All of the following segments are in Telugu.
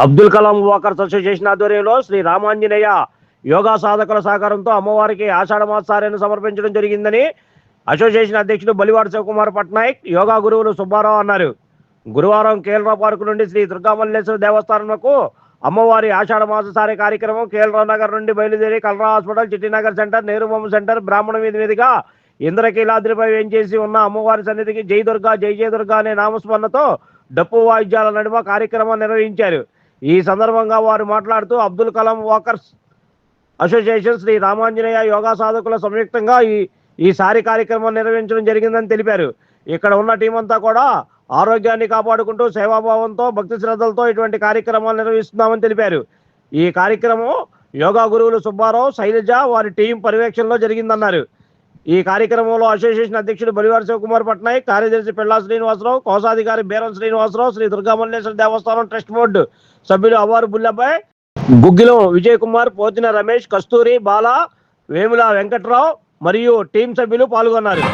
అబ్దుల్ కలాం వాకర్స్ అసోసియేషన్ ఆధ్వర్యంలో శ్రీ రామాంజనేయ యోగా సాధకుల సహకారంతో అమ్మవారికి ఆషాఢ మాసాలను సమర్పించడం జరిగిందని అసోసియేషన్ అధ్యక్షుడు బలివాడ శివకుమార్ పట్నాయక్ యోగా గురువులు సుబ్బారావు అన్నారు. గురువారం కేఎల్రావు పార్కు నుండి శ్రీ దుర్గామల్లేశ్వర దేవస్థానంకు అమ్మవారి ఆషాఢ మాససారి కార్యక్రమం కేఎల్రావు నగర్ నుండి బయలుదేరి కలరా హాస్పిటల్, చిట్టినగర్ సెంటర్, నెహ్రూ బొమ్మ సెంటర్, బ్రాహ్మణ వీధి మీదుగా ఇంద్రకీలాద్రిపై వేంచేసి ఉన్న అమ్మవారి సన్నిధికి జై దుర్గా జై జయ దుర్గా అనే నామస్మరణతో డప్పు వాయిద్యాల నడుమ కార్యక్రమం నిర్వహించారు. ఈ సందర్భంగా వారు మాట్లాడుతూ అబ్దుల్ కలాం వాకర్స్ అసోసియేషన్ శ్రీ రామాంజనేయ యోగా సాధకుల సంయుక్తంగా ఈసారి కార్యక్రమం నిర్వహించడం జరిగిందని తెలిపారు. ఇక్కడ ఉన్న టీం అంతా కూడా ఆరోగ్యాన్ని కాపాడుకుంటూ సేవాభావంతో భక్తి శ్రద్ధలతో ఇటువంటి కార్యక్రమాలు నిర్వహిస్తున్నామని తెలిపారు. ఈ కార్యక్రమం యోగా గురువులు సుబ్బారావు, శైలజ వారి టీం పర్యవేక్షణలో జరిగిందన్నారు. ఈ కార్యక్రమంలో అసోసియేషన్ అధ్యక్షుడు బలివాడ శివకుమార్ పట్నాయక్, కార్యదర్శి పెళ్లా శ్రీనివాసరావు, కోశాధికారి బేరం శ్రీనివాసరావు, శ్రీ దుర్గామల్లేశ్వర దేవస్థానం ట్రస్ట్ బోర్డు సభ్యులు అవ్వారు బుల్లబ్బాయ్, గుగ్గిలం విజయ్ కుమార్, పోతిన రమేష్, కస్తూరి, బాల, వేముల వెంకట్రావు మరియు టీం సభ్యులు పాల్గొన్నారు.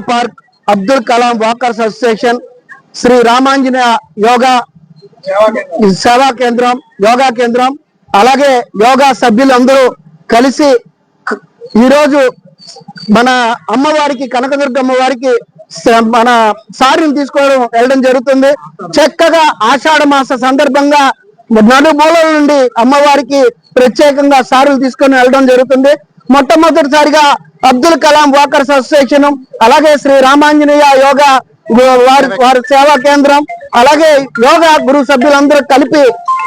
Park Abdul Kalam walkers association Shri Ramanjaneya Yoga Seva Kendram, yoga కేంద్రం, అలాగే యోగా సభ్యులందరూ కలిసి ఈరోజు మన అమ్మవారికి, కనకదుర్గ అమ్మవారికి మన సారిని తీసుకోవడం వెళ్ళడం జరుగుతుంది. చక్కగా ఆషాఢ మాస సందర్భంగా నలుమూలల నుండి అమ్మవారికి ప్రత్యేకంగా సారులు తీసుకొని వెళ్ళడం జరుగుతుంది. మొట్టమొదటిసారిగా అబ్దుల్ కలాం వాకర్స్ అసోసియేషన్, అలాగే శ్రీ రామాంజనేయ యోగా వారి సేవా కేంద్రం, అలాగే యోగా గురు సభ్యులందరూ కలిపి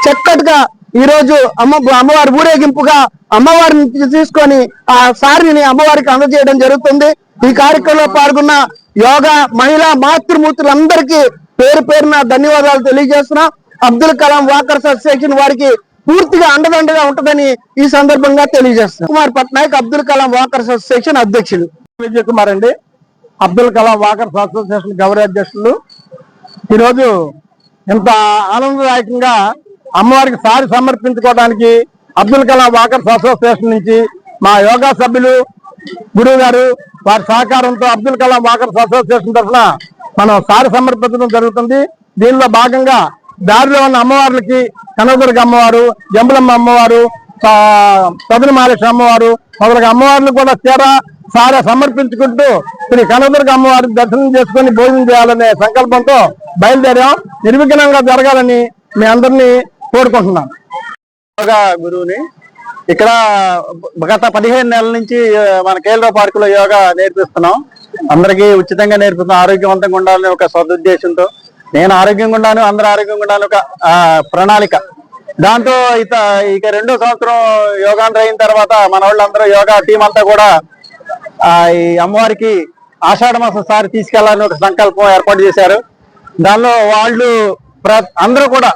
చక్కటిగా ఈ రోజు అమ్మవారి ఊరేగింపుగా అమ్మవారిని తీసుకొని ఆ సారిని అమ్మవారికి అందజేయడం జరుగుతుంది. ఈ కార్యక్రమంలో పాల్గొన్న యోగా మహిళా మాతృమూర్తులందరికీ పేరు పేరున ధన్యవాదాలు తెలియజేస్తున్నాం. అబ్దుల్ కలాం వాకర్స్ అసోసియేషన్ వారికి పూర్తిగా అండదండగా ఉంటుందని ఈ సందర్భంగా తెలియజేస్తున్నారు. కుమార్ పట్నాయక్, అబ్దుల్ కలాం వాకర్స్ అసోసియేషన్ అధ్యక్షులు. విజయ్ కుమార్ అండి, అబ్దుల్ కలాం వాకర్స్ అసోసియేషన్ గౌరవ అధ్యక్షులు. ఈరోజు ఇంత ఆనందదాయకంగా అమ్మవారికి సారి సమర్పించుకోవడానికి అబ్దుల్ కలాం వాకర్స్ అసోసియేషన్ నుంచి మా యోగా సభ్యులు, గురువు గారు వారి సహకారంతో అబ్దుల్ కలాం వాకర్స్ అసోసియేషన్ తరఫున మనం సారి సమర్పించడం జరుగుతుంది. దీనిలో భాగంగా దారిలో ఉన్న అమ్మవార్లకి కనకదుర్గ అమ్మవారు, జంబులమ్మ అమ్మవారు, సదన మహాలక్ష్మి అమ్మవారు మొదలగు అమ్మవార్లు కూడా సారా సమర్పించుకుంటూ శ్రీ కనకదుర్గ అమ్మవారికి దర్శనం చేసుకుని భోజనం చేయాలనే సంకల్పంతో బయలుదేరాం. నిర్విఘ్నంగా జరగాలని మీ అందరినీ కోరుకుంటున్నాం. యోగా గురువుని ఇక్కడ గత 15 నెలల నుంచి మన కేఎల్రావు పార్క్ లో యోగా నేర్పిస్తున్నాం. అందరికీ ఉచితంగా నేర్పిస్తున్నాం. ఆరోగ్యవంతంగా ఉండాలని ఒక సదుద్దేశంతో, నేను ఆరోగ్యంగా ఉండాను, అందరూ ఆరోగ్యంగా ఉండాలని ఒక ప్రణాళిక. దాంతో ఇక 2వ సంవత్సరం యోగాంధ్ర అయిన తర్వాత మన వాళ్ళందరూ యోగా టీం అంతా కూడా ఈ అమ్మవారికి ఆషాఢ మాసం సారి తీసుకెళ్లాలని ఒక సంకల్పం ఏర్పాటు చేశారు. దానిలో వాళ్ళు అందరూ కూడా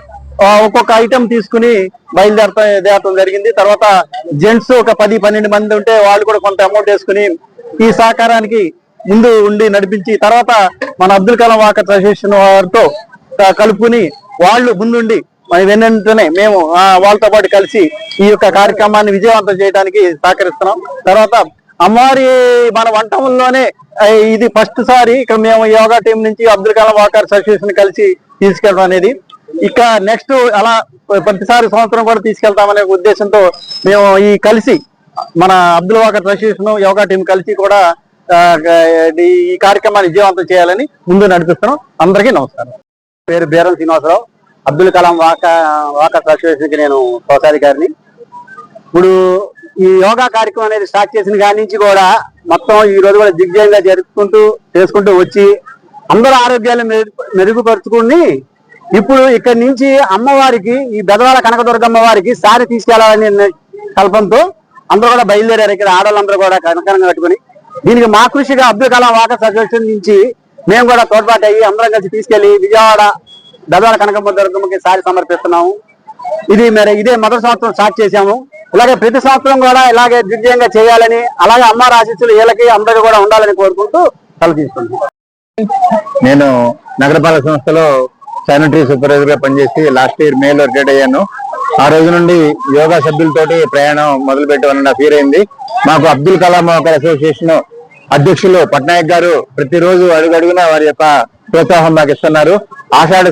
ఒక్కొక్క ఐటెం తీసుకుని బయలుదేరటం జరిగింది. తర్వాత జెంట్స్ ఒక 10-12 మంది ఉంటే వాళ్ళు కూడా కొంత అమౌంట్ వేసుకుని ఈ సహకారానికి ముందు ఉండి నడిపించి, తర్వాత మన అబ్దుల్ కలాం వాకర్స్ అసోసియేషన్ వారితో కలుపుకుని వాళ్ళు ముందుండి వెంటనే మేము వాళ్ళతో పాటు కలిసి ఈ యొక్క కార్యక్రమాన్ని విజయవంతం చేయడానికి సహకరిస్తున్నాం. తర్వాత అమ్మవారి మన వంటంలోనే ఇది ఫస్ట్ సారి ఇక్కడ మేము యోగా టీం నుంచి అబ్దుల్ కలాం వాకర్స్ అసోసియేషన్ కలిసి తీసుకెళ్ళడం అనేది. ఇక నెక్స్ట్ అలా ప్రతిసారి సంవత్సరం కూడా తీసుకెళ్తామనే ఉద్దేశంతో మేము కలిసి మన Abdul walkers association yoga team కలిసి కూడా ఈ కార్యక్రమాన్ని విజయవంతం చేయాలని ముందు నడిపిస్తున్నాం. అందరికీ నమస్కారం. పేరు బీరం శ్రీనివాసరావు, అబ్దుల్ కలాం వాకర్స్ అసోసియేషన్ కి నేను కోశాధికారిని. ఇప్పుడు ఈ యోగా కార్యక్రమం అనేది స్టార్ట్ చేసిన కాడి నుంచి కూడా మొత్తం ఈ రోజు కూడా దిగ్విజయంగా చేసుకుంటూ వచ్చి అందరూ ఆరోగ్యాలు మెరుగుపరుచుకుని ఇప్పుడు ఇక్కడి నుంచి అమ్మవారికి ఈ బెదవాల కనకదుర్గ అమ్మవారికి సారి తీసుకెళ్లాలని కల్పంతో అందరూ కూడా బయలుదేరారు. ఇక్కడ ఆడవాళ్ళందరూ కూడా కనకరంగా కట్టుకుని దీనికి మా కృషిగా అబ్దుల్ కలాం వాకర్స్ అసోసియేషన్ నుంచి మేము కూడా తోడ్పాటు అయ్యి అందరం కలిసి తీసుకెళ్లి విజయవాడ బెదవాల కనకదుర్గమ్మకి సారి సమర్పిస్తున్నాము. ఇదే మొదటి సంవత్సరం స్టార్ట్ చేశాము. ఇలాగే ప్రతి సంవత్సరం కూడా ఇలాగే దిగ్విజయంగా చేయాలని, అలాగే అమ్మారి ఆశీస్సులు వీళ్ళకి అందరికీ కూడా ఉండాలని కోరుకుంటూ తల తీసుకుంటున్నాను. నేను నగరపాలక సంస్థలో శానిటరీ సూపర్వైజర్ గా పనిచేసి లాస్ట్ ఇయర్ మేలో రిటైర్డ్ అయ్యాను. ఆ రోజు నుండి యోగా సభ్యులతోటి ప్రయాణం మొదలుపెట్టి 1.5 year అయింది. మాకు అబ్దుల్ కలాం అసోసియేషన్ అధ్యక్షులు పట్నాయక్ గారు ప్రతిరోజు అడుగడుగునా వారి యొక్క ప్రోత్సాహం మాకు ఇస్తున్నారు. ఆషాఢ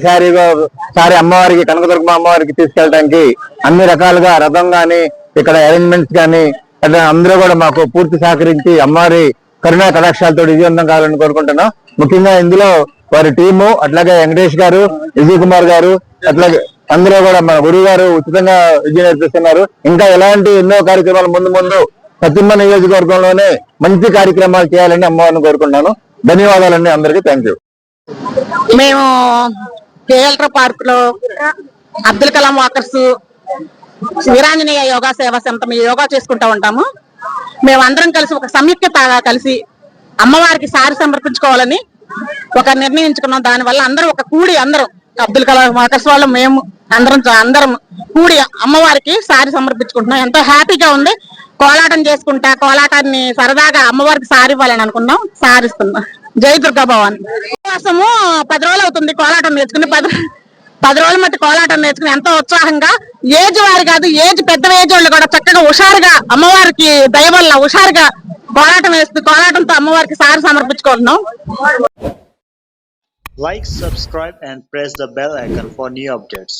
సారి అమ్మవారికి కనకదుర్గమ్మ అమ్మవారికి తీసుకెళ్ళడానికి అన్ని రకాలుగా రథం గాని ఇక్కడ అరేంజ్మెంట్స్ గాని అట్లా అందరూ కూడా మాకు పూర్తి సహకరించి అమ్మవారి కరుణా కటాక్షాలతో విజయవంతం కావాలని కోరుకుంటున్నాం. ముఖ్యంగా ఇందులో వారి టీము, అట్లాగే వెంకటేష్ గారు, విజయ్ కుమార్ గారు, అట్లాగే అందరూ కూడా మన గురువు గారు ఉచితంగా విద్య నేర్పిస్తున్నారు. ఇంకా ఎలాంటి ఎన్నో కార్యక్రమాలు ముందు సత్యమ్మ నియోజకవర్గంలోనే మంచి కార్యక్రమాలు చేయాలని అమ్మవారిని కోరుకుంటున్నాను. ధన్యవాదాలండి అందరికీ. Thank you. మేము కేఎల్రావు పార్క్ లో అబ్దుల్ కలాం వాకర్స్ వీరాంజనేయ యోగా సేవా సమితి యోగా చేసుకుంటా ఉంటాము. మేము అందరం కలిసి ఒక సంయుక్తగా కలిసి అమ్మవారికి సారి సమర్పించుకోవాలని ఒక నిర్ణయించుకున్నాం. దానివల్ల అందరం అందరం అబ్దుల్ కలాం వాకర్స్ వాళ్ళు మేము అందరం కూడి అమ్మవారికి సారి సమర్పించుకుంటున్నాం. ఎంతో హ్యాపీగా ఉంది. కోలాటం చేసుకుంటా కోలాటాన్ని సరదాగా అమ్మవారికి సారి ఇవ్వాలని అనుకున్నాం. సారిస్తున్నాం. జై దుర్గా భవాని. కోసము 10 రోజులు అవుతుంది కోలాటం నేర్చుకుని. 10 రోజుల మట్టి కోలాటం నేర్చుకుని ఎంతో ఉత్సాహంగా ఏజ్ వారి కాదు, పెద్ద ఏజ్ వాళ్ళు కూడా చక్కగా హుషారుగా అమ్మవారికి దయ వల్ల హుషారుగా కోలాటం వేస్తుంది. కోలాటంతో అమ్మవారికి సారి సమర్పించుకుంటున్నాం. Like, subscribe and press the bell icon for new updates.